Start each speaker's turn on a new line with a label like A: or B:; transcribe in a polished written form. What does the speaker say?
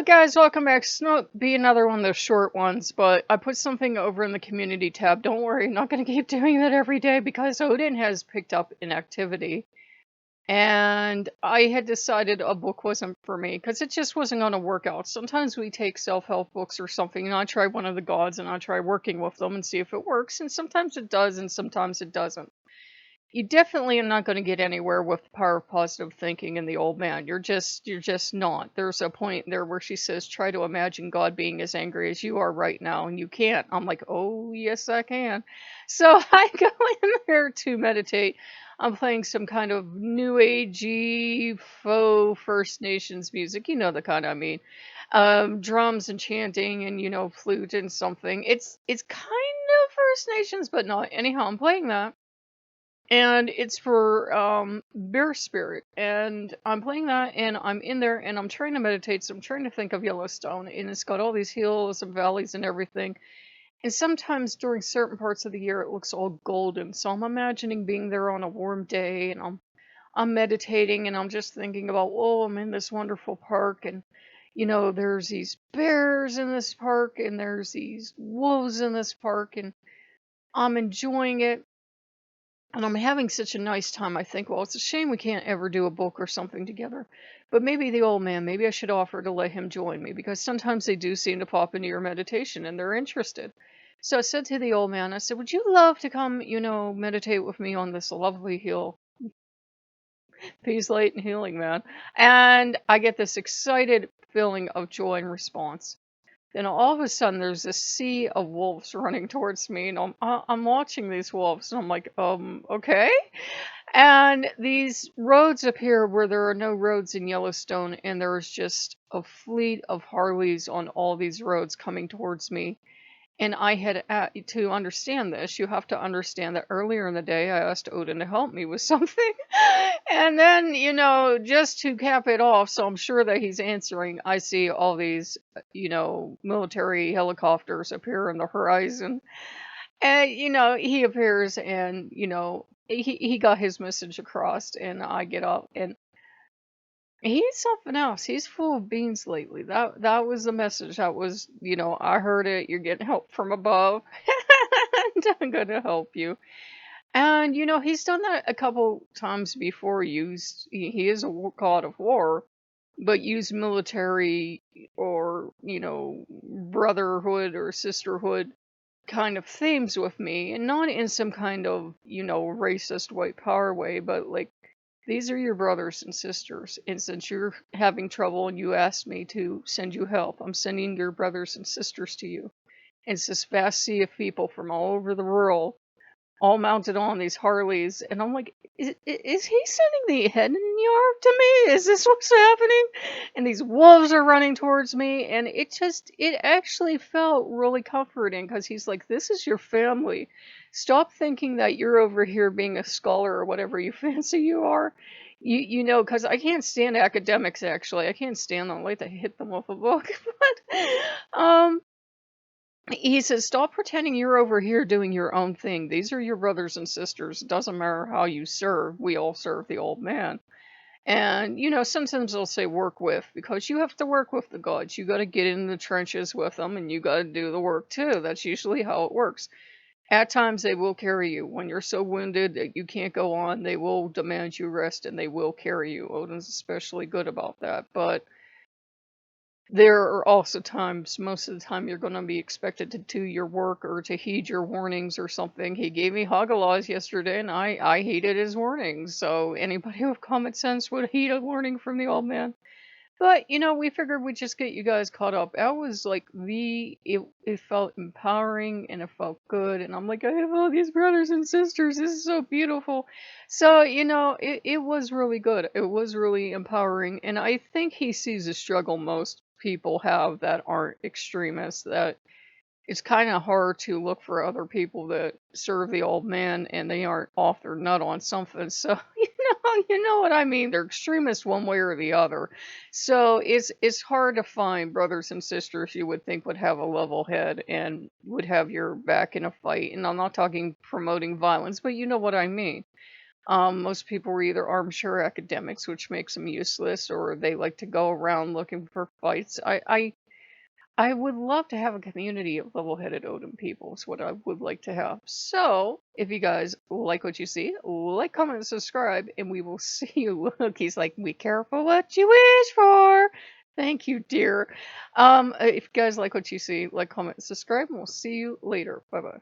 A: guys, welcome back. It's not be another one of those short ones, but I put something over in the community tab. Don't worry, I'm not going to keep doing that every day because Odin has picked up an activity. And I had decided a book wasn't for me because it just wasn't going to work out. Sometimes we take self-help books or something, and I try one of the gods and I try working with them and see if it works. And sometimes it does, and sometimes it doesn't. You definitely are not going to get anywhere with the power of positive thinking in the old man. You're just not. There's a point there where she says, try to imagine God being as angry as you are right now, and you can't. I'm like, oh, yes, I can. So I go in there to meditate. I'm playing some kind of new agey faux First Nations music. You know the kind I mean. Drums and chanting and, flute and something. It's kind of First Nations, but not. Anyhow, I'm playing that. And it's for Bear Spirit, and I'm playing that, and I'm in there, and I'm trying to meditate. So I'm trying to think of Yellowstone, and it's got all these hills and valleys and everything. And sometimes during certain parts of the year, it looks all golden. So I'm imagining being there on a warm day, and I'm meditating, and I'm just thinking about, oh, I'm in this wonderful park, and there's these bears in this park, and there's these wolves in this park, and I'm enjoying it. And I'm having such a nice time. I think, well, it's a shame we can't ever do a book or something together. But maybe the old man, maybe I should offer to let him join me because sometimes they do seem to pop into your meditation and they're interested. So I said to the old man, I said, would you love to come, meditate with me on this lovely hill? Peace, light, and healing, man. And I get this excited feeling of joy and response. Then all of a sudden, there's a sea of wolves running towards me, and I'm watching these wolves, and I'm like, okay. And these roads appear where there are no roads in Yellowstone, and there's just a fleet of Harleys on all these roads coming towards me. And I had to understand this. You have to understand that earlier in the day, I asked Odin to help me with something. And then, just to cap it off, so I'm sure that he's answering, I see all these, military helicopters appear on the horizon. And, he appears and, he got his message across. And I get up and he's something else. He's full of beans lately. That was the message. That was, I heard it. You're getting help from above. And I'm gonna help you. And he's done that a couple times before. He is a god of war, but used military or brotherhood or sisterhood kind of themes with me, and not in some kind of racist white power way, but like these are your brothers and sisters, and since you're having trouble and you asked me to send you help, I'm sending your brothers and sisters to you. And it's this vast sea of people from all over the world, all mounted on these Harleys, and I'm like, is he sending the head York to me? Is this what's happening? And these wolves are running towards me, and it actually felt really comforting because he's like, this is your family. Stop thinking that you're over here being a scholar or whatever you fancy you are. Because I can't stand academics, actually. I can't stand them. I like to hit them with a book. But, he says, stop pretending you're over here doing your own thing. These are your brothers and sisters. It doesn't matter how you serve. We all serve the old man. And, sometimes they'll say work with, because you have to work with the gods. You got to get in the trenches with them and you got to do the work too. That's usually how it works. At times they will carry you. When you're so wounded that you can't go on, they will demand you rest and they will carry you. Odin's especially good about that. But there are also times, most of the time, you're going to be expected to do your work or to heed your warnings or something. He gave me Hagalaws yesterday, and I heeded his warnings. So anybody with common sense would heed a warning from the old man. But, we figured we'd just get you guys caught up. That was like it felt empowering and it felt good. And I'm like, I have all these brothers and sisters. This is so beautiful. So, it was really good. It was really empowering. And I think he sees a struggle most people have that aren't extremists, that it's kind of hard to look for other people that serve the old man and they aren't off their nut on something. So, you know what I mean? They're extremists one way or the other. So it's hard to find brothers and sisters you would think would have a level head and would have your back in a fight. And I'm not talking promoting violence, but you know what I mean. Most people are either armchair academics, which makes them useless, or they like to go around looking for fights. I would love to have a community of level-headed Odin people. Is what I would like to have. So, if you guys like what you see, like, comment, and subscribe, and we will see you. Look, he's like, be careful what you wish for. Thank you, dear. If you guys like what you see, like, comment, and subscribe, and we'll see you later. Bye-bye.